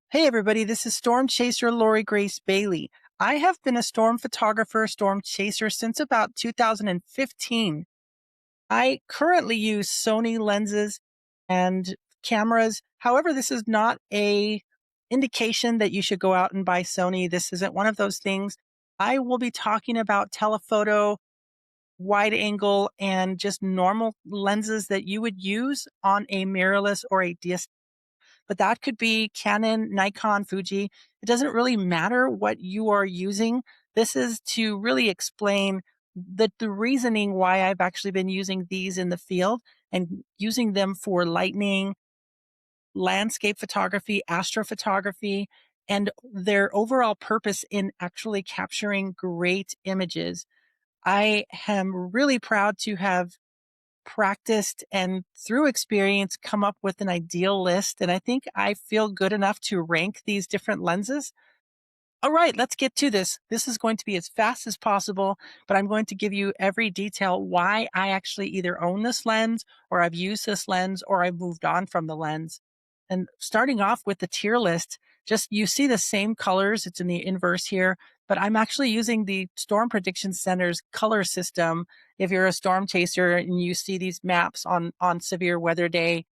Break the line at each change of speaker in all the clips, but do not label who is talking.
Hey everybody, this is storm chaser Lori Grace Bailey. I have been a storm photographer, storm chaser since about 2015. I currently use Sony lenses and cameras. However, this is not a indication that you should go out and buy Sony. This isn't one of those things. I will be talking about telephoto, wide angle, and just normal lenses that you would use on a mirrorless or a DSLR, but that could be Canon, Nikon, Fuji. It doesn't really matter what you are using. This is to really explain the reasoning why I've actually been using these in the field and using them for lightning, landscape photography, astrophotography, and their overall purpose in actually capturing great images. I am really proud to have practiced and through experience come up with an ideal list. And I think I feel good enough to rank these different lenses. All right, let's get to this. This is going to be as fast as possible, but I'm going to give you every detail why I actually either own this lens or I've used this lens or I've moved on from the lens. And starting off with the tier list, just you see the same colors. It's in the inverse here, but I'm actually using the Storm Prediction Center's color system. If you're a storm chaser and you see these maps on severe weather day,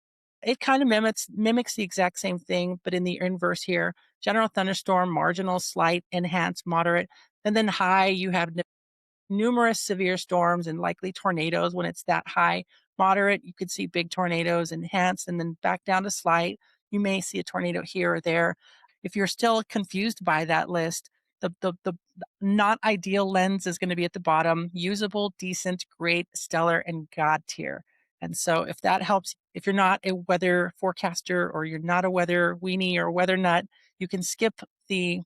it kind of mimics the exact same thing, but in the inverse here. General thunderstorm, marginal, slight, enhanced, moderate, and then high, you have numerous severe storms and likely tornadoes when it's that high. Moderate, you could see big tornadoes. Enhanced, and then back down to slight. You may see a tornado here or there. If you're still confused by that list, the not ideal lens is going to be at the bottom. Usable, decent, great, stellar, and God tier. And so if that helps, if you're not a weather forecaster or you're not a weather weenie or weather nut, you can skip the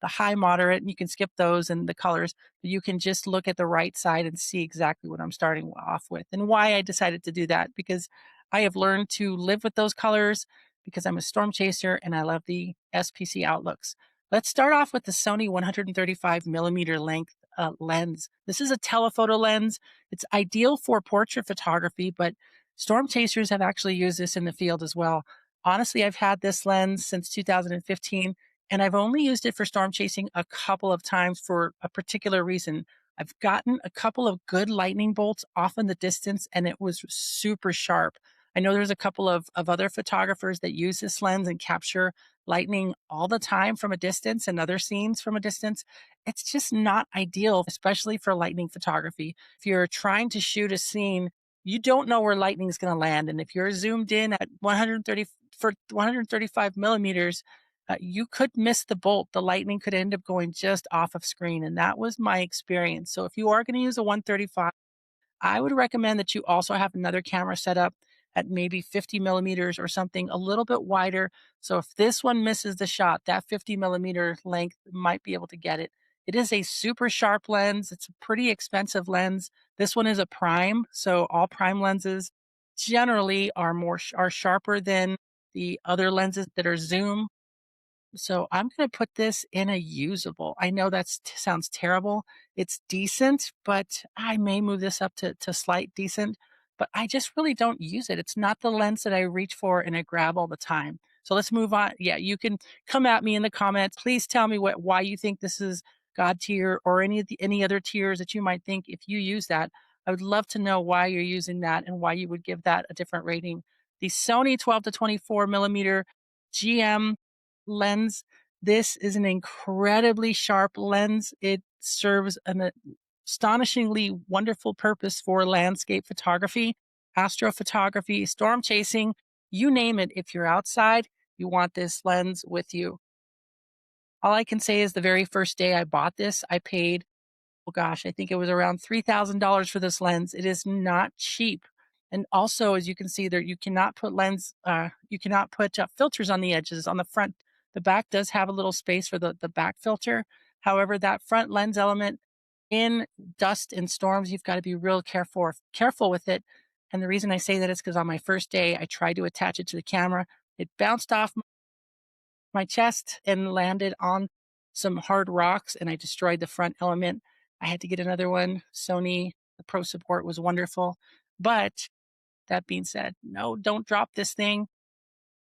high, moderate, and you can skip those and the colors. But you can just look at the right side and see exactly what I'm starting off with and why I decided to do that, because I have learned to live with those colors because I'm a storm chaser and I love the SPC outlooks. Let's start off with the Sony 135 millimeter length lens. This is a telephoto lens. It's ideal for portrait photography, but storm chasers have actually used this in the field as well. Honestly, I've had this lens since 2015, and I've only used it for storm chasing a couple of times for a particular reason. I've gotten a couple of good lightning bolts off in the distance, and it was super sharp. I know there's a couple of other photographers that use this lens and capture lightning all the time from a distance and other scenes from a distance. It's just not ideal, especially for lightning photography. If you're trying to shoot a scene, you don't know where lightning is going to land. And if you're zoomed in at 130 for 135 millimeters, you could miss the bolt. The lightning could end up going just off of screen. And that was my experience. So if you are going to use a 135, I would recommend that you also have another camera set up at maybe 50 millimeters or something a little bit wider. So if this one misses the shot, that 50 millimeter length might be able to get it. It is a super sharp lens. It's a pretty expensive lens. This one is a prime. So all prime lenses generally are sharper than the other lenses that are zoom. So I'm going to put this in a usable. I know that sounds terrible. It's decent, but I may move this up to slight decent, but I just really don't use it. It's not the lens that I reach for and I grab all the time. So let's move on. Yeah, you can come at me in the comments. Please tell me why you think this is God tier or any other tiers that you might think if you use that. I would love to know why you're using that and why you would give that a different rating. The Sony 12 to 24 millimeter GM lens. This is an incredibly sharp lens. It serves an astonishingly wonderful purpose for landscape photography, astrophotography, storm chasing, you name it. If you're outside, you want this lens with you. All I can say is the very first day I bought this, I paid, oh gosh, I think it was around $3,000 for this lens. It is not cheap. And also, as you can see there, you cannot put filters on the edges on the front. The back does have a little space for the back filter. However, that front lens element in dust and storms, you've got to be real careful with it. And the reason I say that is because on my first day, I tried to attach it to the camera. It bounced off my chest and landed on some hard rocks, and I destroyed the front element. I had to get another one. Sony, the pro support was wonderful. But that being said, no, don't drop this thing.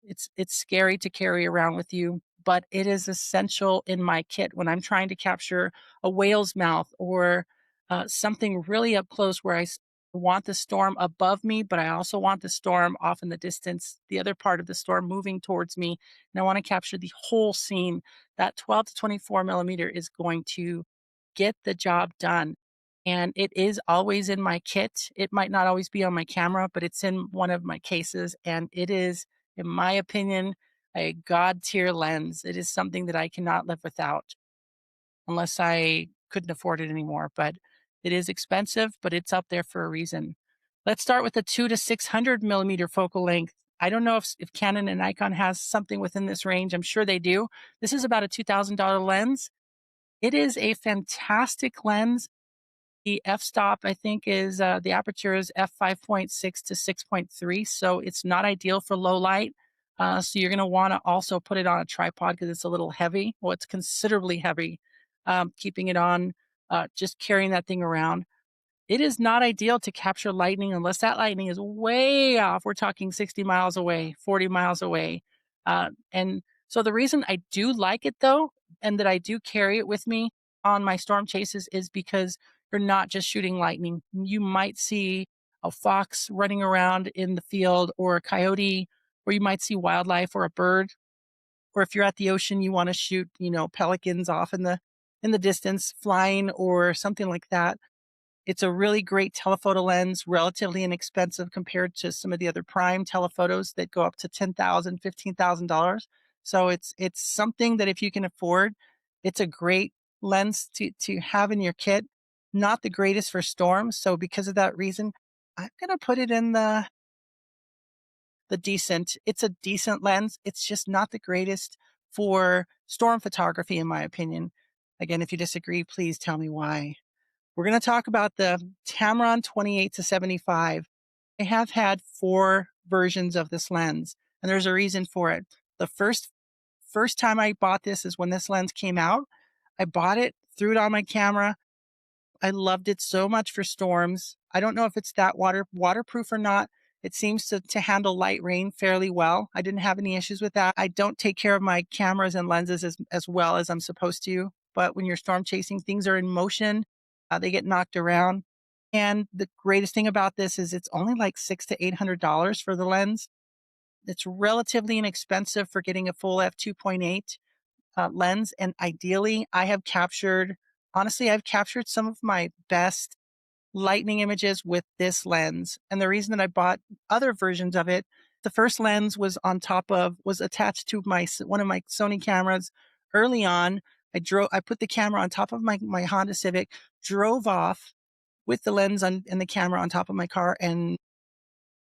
It's scary to carry around with you, but it is essential in my kit when I'm trying to capture a whale's mouth or something really up close where want the storm above me, but I also want the storm off in the distance, the other part of the storm moving towards me, and I want to capture the whole scene. That 12 to 24 millimeter is going to get the job done. And it is always in my kit. It might not always be on my camera, but it's in one of my cases. And it is, in my opinion, a god tier lens. It is something that I cannot live without unless I couldn't afford it anymore. But it is expensive, but it's up there for a reason. Let's start with the 2 to 600 millimeter focal length. I don't know if Canon and Nikon has something within this range. I'm sure they do. This is about a $2,000 lens. It is a fantastic lens. The f-stop, I think, is the aperture is f5.6 to 6.3, so it's not ideal for low light. So you're going to want to also put it on a tripod because it's a little heavy. Well, it's considerably heavy. Keeping it on, just carrying that thing around. It is not ideal to capture lightning unless that lightning is way off. We're talking 60 miles away, 40 miles away. And so the reason I do like it though, and that I do carry it with me on my storm chases is because you're not just shooting lightning. You might see a fox running around in the field or a coyote, or you might see wildlife or a bird. Or if you're at the ocean, you want to shoot, pelicans off in the distance flying or something like that. It's a really great telephoto lens, relatively inexpensive compared to some of the other prime telephotos that go up to $10,000, $15,000. So it's something that if you can afford, it's a great lens to have in your kit. Not the greatest for storms, so because of that reason, I'm gonna put it in the decent. It's a decent lens. It's just not the greatest for storm photography, in my opinion. Again, if you disagree, please tell me why. We're going to talk about the Tamron 28 to 75. I have had 4 versions of this lens, and there's a reason for it. The first time I bought this is when this lens came out. I bought it, threw it on my camera. I loved it so much for storms. I don't know if it's that waterproof or not. It seems to handle light rain fairly well. I didn't have any issues with that. I don't take care of my cameras and lenses as well as I'm supposed to. But when you're storm chasing, things are in motion. They get knocked around. And the greatest thing about this is it's only like $600 to $800 for the lens. It's relatively inexpensive for getting a full f2.8 lens. And ideally, honestly, I've captured some of my best lightning images with this lens. And the reason that I bought other versions of it, the first lens was attached to one of my Sony cameras early on. I put the camera on top of my Honda Civic, drove off with the lens and the camera on top of my car, and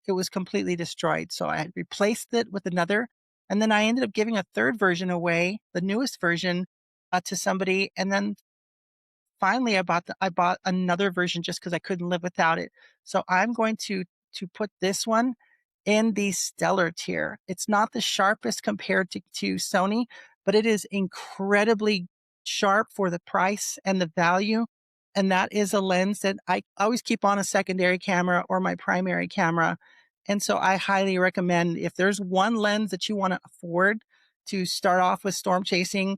it was completely destroyed. So I replaced it with another. And then I ended up giving a third version away, the newest version, to somebody. And then finally I bought another version just because I couldn't live without it. So I'm going to put this one in the stellar tier. It's not the sharpest compared to Sony, but it is incredibly sharp for the price and the value. And that is a lens that I always keep on a secondary camera or my primary camera. And so I highly recommend, if there's one lens that you want to afford to start off with storm chasing,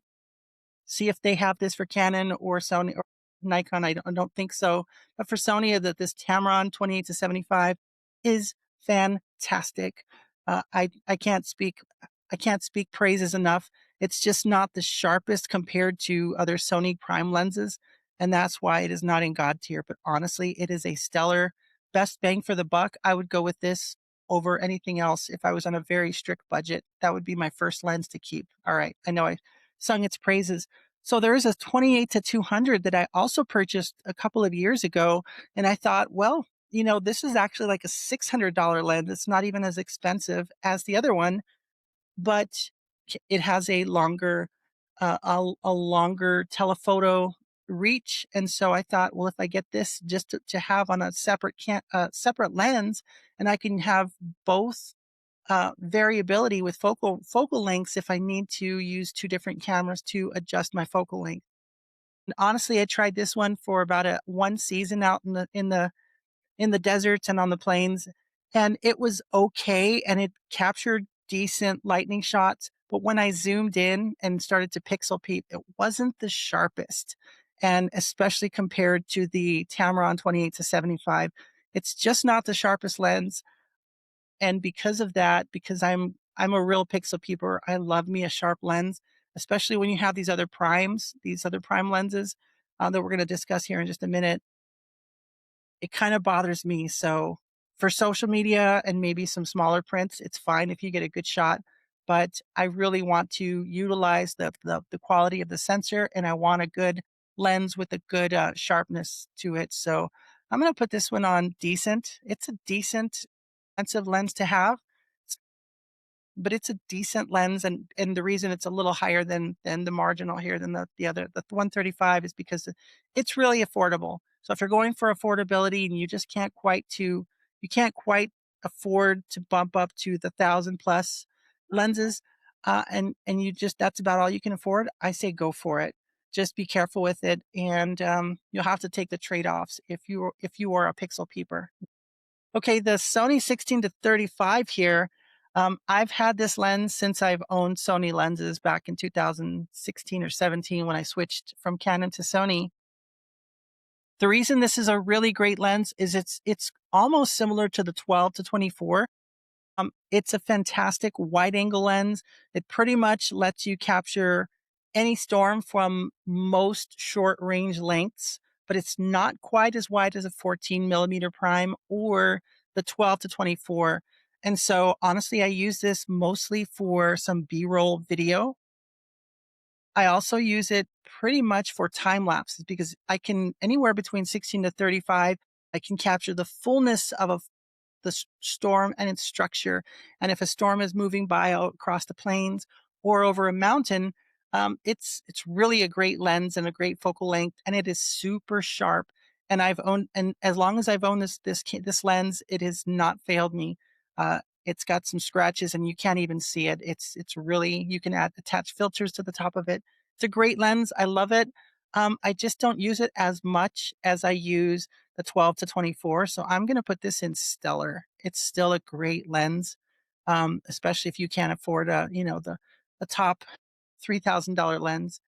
see if they have this for Canon or Sony or Nikon. I don't think so. But for Sony, this Tamron 28 to 75 is fantastic. I can't speak praises enough. It's just not the sharpest compared to other Sony prime lenses, and that's why it is not in God tier. But honestly, it is a stellar, best bang for the buck. I would go with this over anything else if I was on a very strict budget. That would be my first lens to keep. All right, I know I sung its praises. So there is a 28 to 200 that I also purchased a couple of years ago, and I thought, well, this is actually like a $600 lens. It's not even as expensive as the other one, but it has a longer telephoto reach. And so I thought, well, if I get this just to have on a separate lens, and I can have both variability with focal lengths if I need to use 2 different cameras to adjust my focal length. And honestly, I tried this one for about one season out in the deserts and on the plains, and it was okay, and it captured decent lightning shots, but when I zoomed in and started to pixel peep, it wasn't the sharpest. And especially compared to the Tamron 28 to 75, it's just not the sharpest lens. And because of that, because I'm a real pixel peeper, I love me a sharp lens, especially when you have these other prime lenses that we're going to discuss here in just a minute. It kind of bothers me. So for social media and maybe some smaller prints, it's fine if you get a good shot. But I really want to utilize the quality of the sensor, and I want a good lens with a good sharpness to it. So I'm going to put this one on decent. It's a decent, expensive lens to have, but it's a decent lens, and the reason it's a little higher than the marginal here than the other the 135 is because it's really affordable. So if you're going for affordability and you can't quite afford to bump up to the 1,000 plus lenses, and you just that's about all you can afford, I say go for it. Just be careful with it, and you'll have to take the trade offs if you are a pixel peeper. Okay, the Sony 16 to 35 here. I've had this lens since I've owned Sony lenses back in 2016 or 17 when I switched from Canon to Sony. The reason this is a really great lens is it's almost similar to the 12 to 24. It's a fantastic wide angle lens. It pretty much lets you capture any storm from most short range lengths, but it's not quite as wide as a 14 millimeter prime or the 12 to 24. And so honestly, I use this mostly for some B-roll video. I also use it pretty much for time lapses because I can anywhere between 16 to 35, I can capture the fullness of the storm and its structure. And if a storm is moving by across the plains or over a mountain, it's really a great lens and a great focal length, and it is super sharp. And as long as I've owned this lens, it has not failed me. It's got some scratches, and you can't even see it. It's really you can attach filters to the top of it. It's a great lens. I love it. I just don't use it as much as I use the 12 to 24. So I'm going to put this in stellar. It's still a great lens, especially if you can't afford the top $3,000 lens.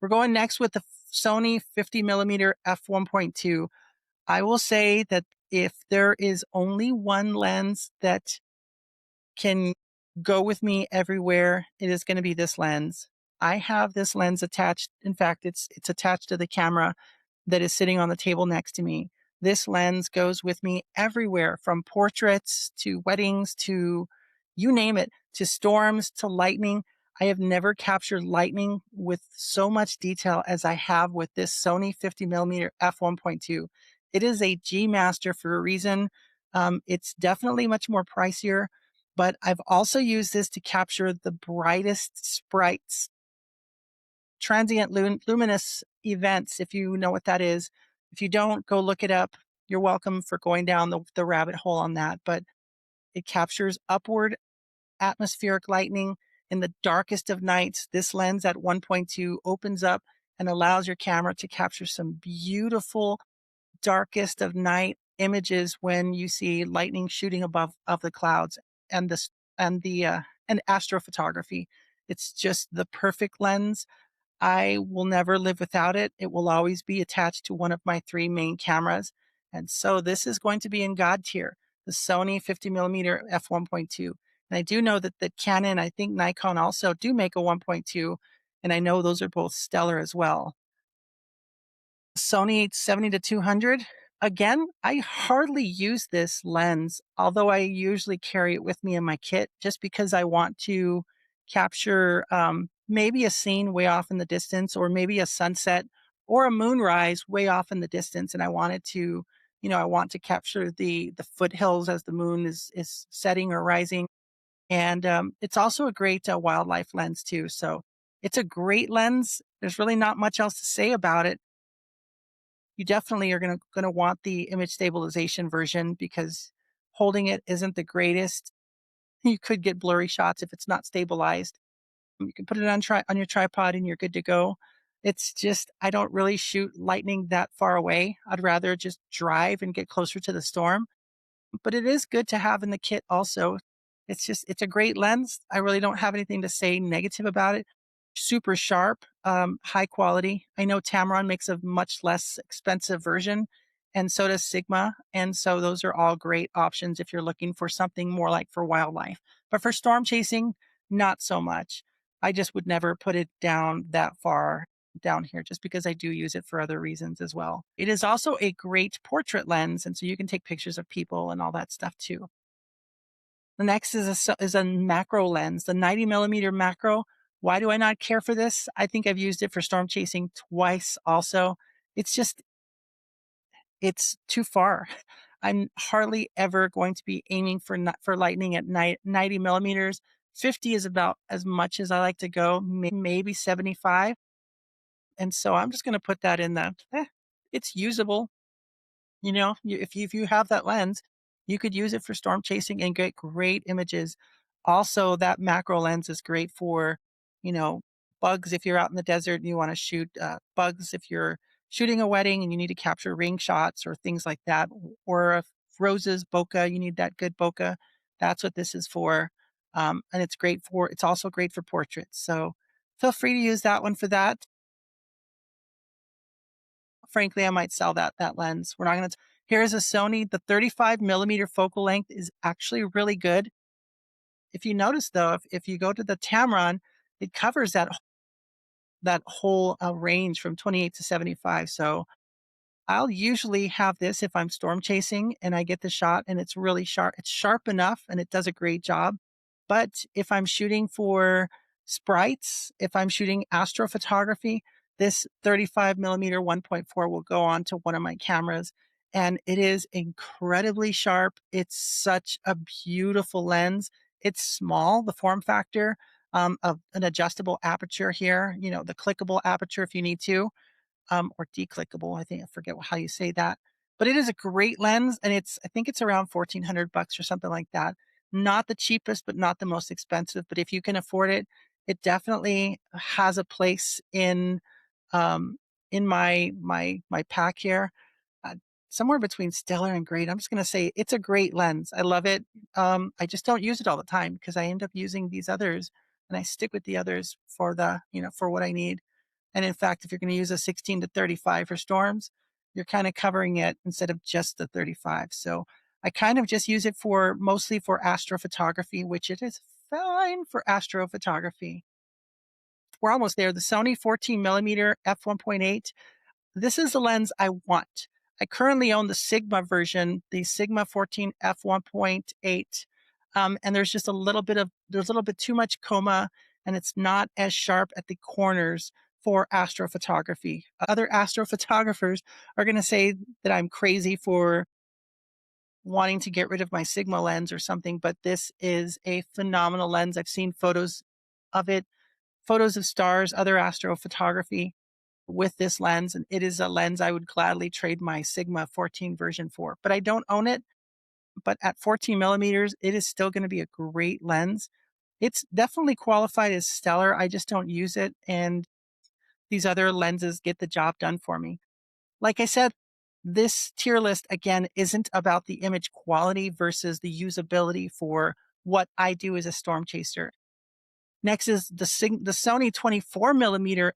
We're going next with the Sony 50 millimeter f1.2. I will say that if there is only one lens that can go with me everywhere, it is going to be this lens. I have this lens attached. In fact, it's attached to the camera that is sitting on the table next to me. This lens goes with me everywhere from portraits to weddings to you name it, to storms to lightning. I have never captured lightning with so much detail as I have with this Sony 50 millimeter f1.2. It is a G Master for a reason. It's definitely much more pricier, but I've also used this to capture the brightest sprites, transient luminous events, if you know what that is. If you don't, go look it up. You're welcome for going down the rabbit hole on that. But it captures upward atmospheric lightning in the darkest of nights. This lens at 1.2 opens up and allows your camera to capture some beautiful darkest of night images when you see lightning shooting above of the clouds and and astrophotography. It's just the perfect lens. I will never live without it. It will always be attached to one of my three main cameras. And so this is going to be in God tier, the Sony 50 millimeter f1.2. And I do know that Canon, I think Nikon also do make a 1.2. And I know those are both stellar as well. Sony 70 to 200. Again, I hardly use this lens, although I usually carry it with me in my kit just because I want to capture maybe a scene way off in the distance or maybe a sunset or a moonrise way off in the distance. And I wanted to, I want to capture the foothills as the moon is setting or rising. And it's also a great wildlife lens too. So it's a great lens. There's really not much else to say about it. You definitely are gonna want the image stabilization version because holding it isn't the greatest. You could get blurry shots if it's not stabilized. You can put it on your tripod and you're good to go. It's just I don't really shoot lightning that far away. I'd rather just drive and get closer to the storm. But it is good to have in the kit also. it's a great lens. I really don't have anything to say negative about it. Super sharp, high quality. I know Tamron makes a much less expensive version, and so does Sigma. And so those are all great options if you're looking for something more like for wildlife. But for storm chasing, not so much. I just would never put it down that far down here just because I do use it for other reasons as well. It is also a great portrait lens, and so you can take pictures of people and all that stuff too. The next is a macro lens, the 90 millimeter macro. Why do I not care for this? I think I've used it for storm chasing twice also. It's just, it's too far. I'm hardly ever going to be aiming for lightning at 90 millimeters. 50 is about as much as I like to go, maybe 75. And so I'm just going to put that in it's usable. You know, if you have that lens, you could use it for storm chasing and get great images. Also, that macro lens is great for, you know, bugs if you're out in the desert and you want to shoot bugs. If you're shooting a wedding and you need to capture ring shots or things like that, or if roses, bokeh, you need that good bokeh. That's what this is for, and it's great for. It's also great for portraits. So feel free to use that one for that. Frankly, I might sell that lens. We're not going to. Here's a Sony. The 35 millimeter focal length is actually really good. If you notice though, if you go to the Tamron, it covers that whole range from 28 to 75. So I'll usually have this if I'm storm chasing and I get the shot and it's really sharp. It's sharp enough and it does a great job. But if I'm shooting for sprites, if I'm shooting astrophotography, this 35 millimeter 1.4 will go on to one of my cameras and it is incredibly sharp. It's such a beautiful lens. It's small, the form factor of an adjustable aperture here, you know, the clickable aperture if you need to, or declickable. I think I forget how you say that, but it is a great lens, and I think it's around $1,400 or something like that. Not the cheapest, but not the most expensive. But if you can afford it, it definitely has a place um, in my pack here. Uh, Somewhere between stellar and great. I'm just going to say it's a great lens. I love it. I just don't use it all the time because I end up using these others, and I stick with the others for for what I need. And in fact, if you're going to use a 16 to 35 for storms, you're kind of covering it instead of just the 35. So I kind of just use it for mostly for astrophotography, which it is fine for astrophotography. We're almost there. The Sony 14 millimeter f1.8. This is the lens I want. I currently own the Sigma version, the Sigma 14 f1.8. And there's a little bit too much coma and it's not as sharp at the corners for astrophotography. Other astrophotographers are going to say that I'm crazy for wanting to get rid of my Sigma lens or something, but this is a phenomenal lens. I've seen photos of it, photos of stars, other astrophotography with this lens, and it is a lens I would gladly trade my Sigma 14 version for. But I don't own it. But at 14 millimeters, it is still going to be a great lens. It's definitely qualified as stellar. I just don't use it, and these other lenses get the job done for me. Like I said, this tier list again isn't about the image quality versus the usability for what I do as a storm chaser. Next is the Sony 24 millimeter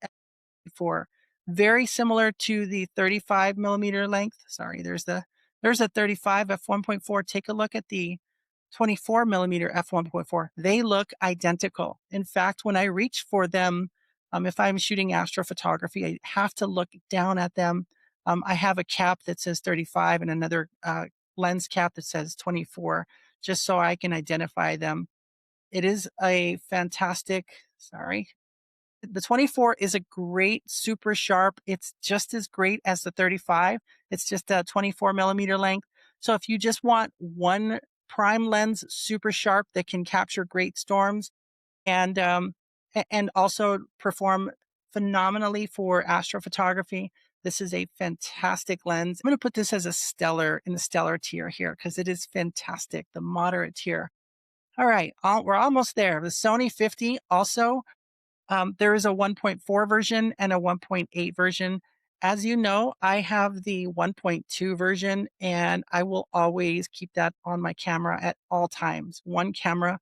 for very similar to the 35 millimeter length. Sorry, there's a 35 f1.4. Take a look at the 24 millimeter f1.4. They look identical. In fact, when I reach for them, if I'm shooting astrophotography, I have to look down at them. I have a cap that says 35 and another lens cap that says 24, just so I can identify them. It is a fantastic, sorry, the 24 is a great, super sharp. It's just as great as the 35. It's just a 24 millimeter length. So if you just want one prime lens, super sharp that can capture great storms and also perform phenomenally for astrophotography, this is a fantastic lens. I'm going to put this as a stellar in the stellar tier here because it is fantastic, the moderate tier. All right, we're almost there. The Sony 50 also there is a 1.4 version and a 1.8 version. As you know, I have the 1.2 version and I will always keep that on my camera at all times. One camera.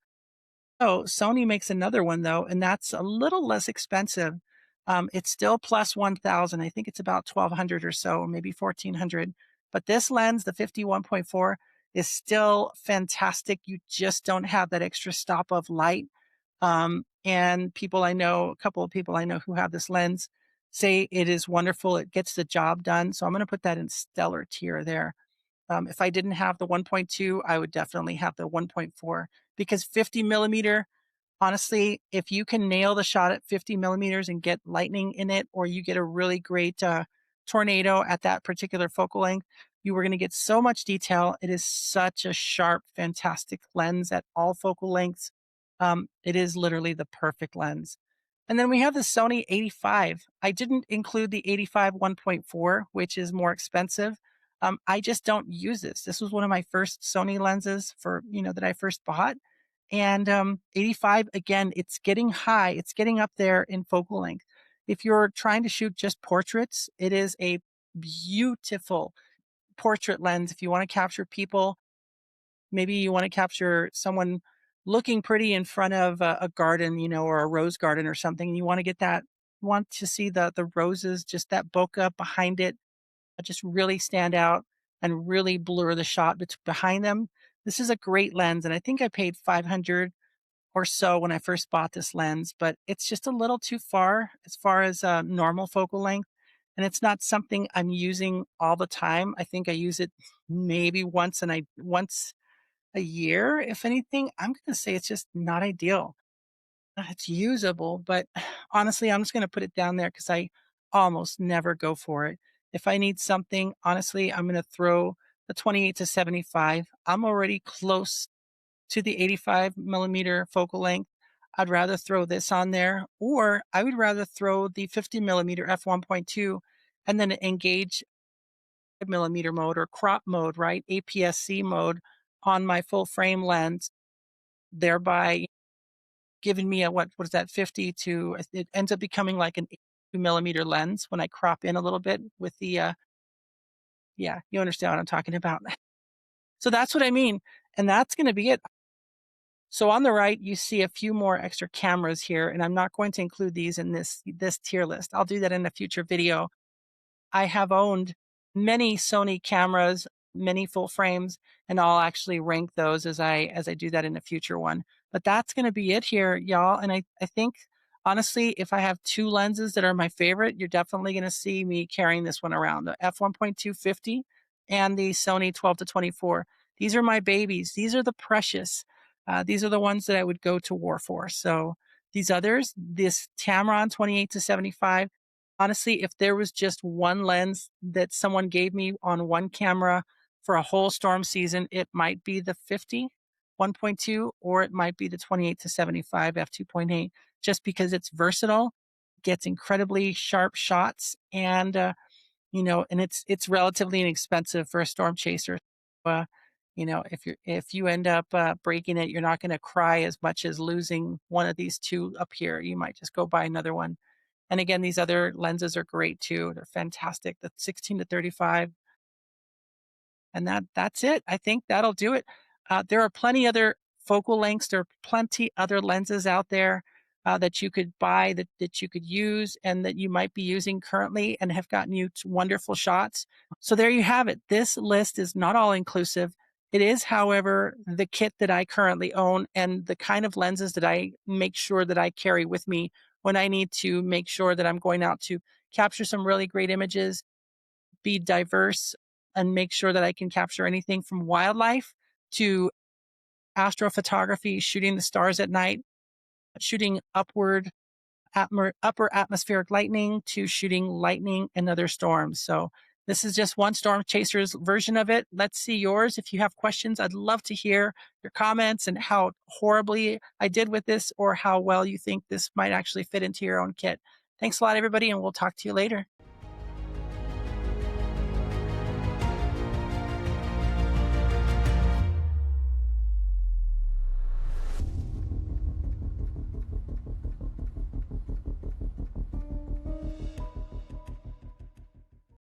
Oh, Sony makes another one though, and that's a little less expensive. It's still plus 1,000. I think it's about 1,200 or so, or maybe 1,400. But this lens, the 51.4, is still fantastic. You just don't have that extra stop of light. And people I know, a couple of people I know who have this lens say it is wonderful. It gets the job done. So I'm going to put that in stellar tier there. If I didn't have the 1.2, I would definitely have the 1.4 because 50 millimeter, honestly, if you can nail the shot at 50 millimeters and get lightning in it, or you get a really great tornado at that particular focal length, you are going to get so much detail. It is such a sharp, fantastic lens at all focal lengths. It is literally the perfect lens. And then we have the Sony 85. I didn't include the 85 1.4, which is more expensive. I just don't use this. This was one of my first Sony lenses for, that I first bought. And 85, again, it's getting high. It's getting up there in focal length. If you're trying to shoot just portraits, it is a beautiful portrait lens. If you want to capture people, maybe you want to capture someone looking pretty in front of a garden, or a rose garden or something, and you want to get that, want to see the roses, just that bokeh behind it, just really stand out and really blur the shot behind them. This is a great lens, and I think I paid 500 or so when I first bought this lens, but it's just a little too far as normal focal length. And it's not something I'm using all the time. I think I use it maybe once a year, if anything. I'm going to say it's just not ideal. It's usable, but honestly, I'm just going to put it down there because I almost never go for it. If I need something, honestly, I'm going to throw the 28 to 75. I'm already close to the 85 millimeter focal length. I'd rather throw this on there, or I would rather throw the 50 millimeter f1.2 and then engage millimeter mode or crop mode, right? APS-C mode on my full frame lens, thereby giving me a, what is that, 50 to, it ends up becoming like an 82 millimeter lens when I crop in a little bit with the, yeah, you understand what I'm talking about. So that's what I mean. And that's going to be it. So on the right, you see a few more extra cameras here, and I'm not going to include these in this tier list. I'll do that in a future video. I have owned many Sony cameras, many full frames, and I'll actually rank those as I do that in a future one. But that's going to be it here, y'all. And I think honestly, if I have two lenses that are my favorite, you're definitely going to see me carrying this one around, the f1.250 and the Sony 12 to 24. These are my babies. These are the precious. These are the ones that I would go to war for. So these others, this Tamron 28 to 75, honestly, if there was just one lens that someone gave me on one camera for a whole storm season, it might be the 50 1.2, or it might be the 28 to 75 f2.8, just because it's versatile, gets incredibly sharp shots, and and it's relatively inexpensive for a storm chaser. Uh, if you end up breaking it, you're not going to cry as much as losing one of these two up here. You might just go buy another one. And again, these other lenses are great too. They're fantastic. The 16 to 35, and that's it. I think that'll do it. There are plenty other focal lengths. There are plenty other lenses out there that you could buy, that you could use, and that you might be using currently and have gotten you wonderful shots. So there you have it. This list is not all inclusive. It is, however, the kit that I currently own and the kind of lenses that I make sure that I carry with me when I need to make sure that I'm going out to capture some really great images, be diverse, and make sure that I can capture anything from wildlife to astrophotography, shooting the stars at night, shooting upper atmospheric lightning, to shooting lightning and other storms. So this is just one storm chaser's version of it. Let's see yours. If you have questions, I'd love to hear your comments and how horribly I did with this, or how well you think this might actually fit into your own kit. Thanks a lot, everybody, and we'll talk to you later.